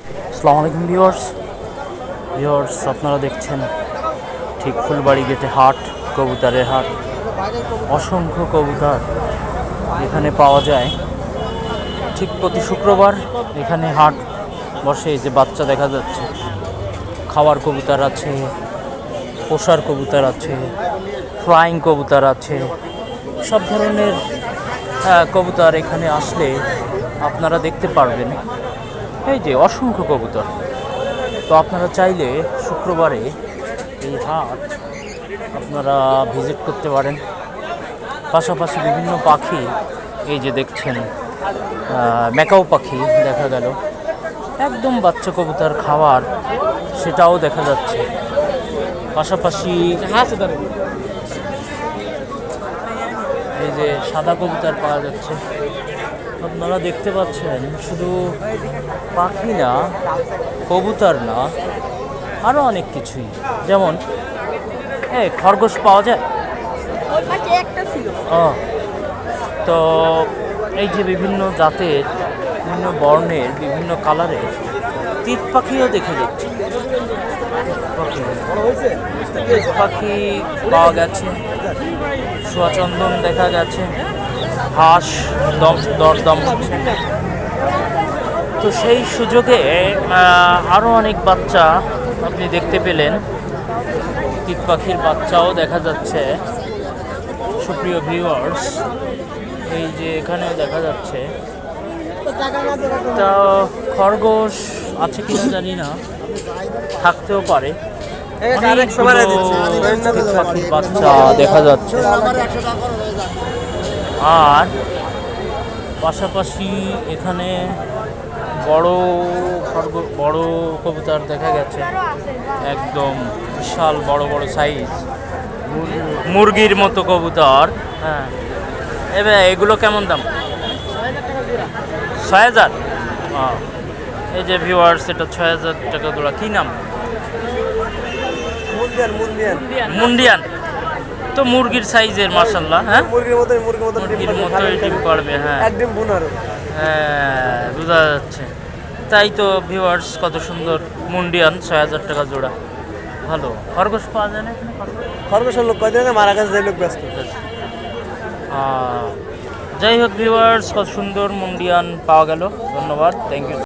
আসসালামু আলাইকুম ভিউয়ার্স। আপনারা দেখছেন ঠিক ফুলবাড়ি গেটে হাট, কবুতরের হাট। অসংখ্য কবুতর এখানে পাওয়া যায়। ঠিক প্রতি শুক্রবার এখানে হাট বসে। যে বাচ্চা দেখা যাচ্ছে, খাওয়ার কবুতর আছে, পোষার কবুতর আছে, ফ্লাইং কবুতর আছে, সব ধরনের কবুতর এখানে আসলে আপনারা দেখতে পারবেন। এই যে অসংখ্য কবুতর। তো আপনারা চাইলে শুক্রবারে এই হাট আপনারা ভিজিট করতে পারেন। পাশাপাশি বিভিন্ন পাখি, এই যে দেখছেন ম্যাকাও পাখি দেখা গেল, একদম বাচ্চা কবুতর খাওয়ার, সেটাও দেখা যাচ্ছে। পাশাপাশি এই যে সাদা কবুতর পাওয়া যাচ্ছে। আপনারা দেখতে পাচ্ছেন শুধু পাখি না, কবুতর না, আরও অনেক কিছুই, যেমন খরগোশ পাওয়া যায়। তো এই যে বিভিন্ন জাতের, বিভিন্ন বর্ণের, বিভিন্ন কালারের তিত পাখিও দেখে যাচ্ছে। পাখি পাওয়া গেছে, সোয়াচন্দন দেখা গেছে, হাঁস দরদাম হচ্ছে। তো সেই সুযোগে আরও অনেক বাচ্চা আপনি দেখতে পেলেন। তিত পাখির বাচ্চাও দেখা যাচ্ছে। সুপ্রিয় ভিউয়ার্স, এই যে এখানেও দেখা যাচ্ছে। তা খরগোশ আছে কিনা জানি না, থাকতেও পারে। পাখির বাচ্চা দেখা যাচ্ছে। আর পাশাপাশি এখানে বড় কবুতর দেখা গেছে, একদম বিশাল বড় বড় সাইজ, মুরগির মতো কবুতর। হ্যাঁ, এবার এগুলো কেমন দাম? ৬,০০০। এই যে ভিউয়ার্স, এটা ৬,০০০ টাকা জোড়া। কী নাম? মুন্ডিয়ান। তো মুরগির সাইজের, মাশাআল্লাহ। হ্যাঁ, মুরগির মতোই ডিম পারবে। হ্যাঁ, একদম হ্যাঁ, বোঝা যাচ্ছে। তাই তো ভিউয়ার্স, কত সুন্দর মুন্ডিয়ান, ৬,০০০ টাকা জোড়া। ভালো। খরগোশ পাওয়া যায় না এখানে? খরগোশের লোক কয়দিন মারা গেছে, যে লোক ব্যস্ত। যাই হোক ভিউয়ার্স, কত সুন্দর মুন্ডিয়ান পাওয়া গেল। ধন্যবাদ, থ্যাংক ইউ।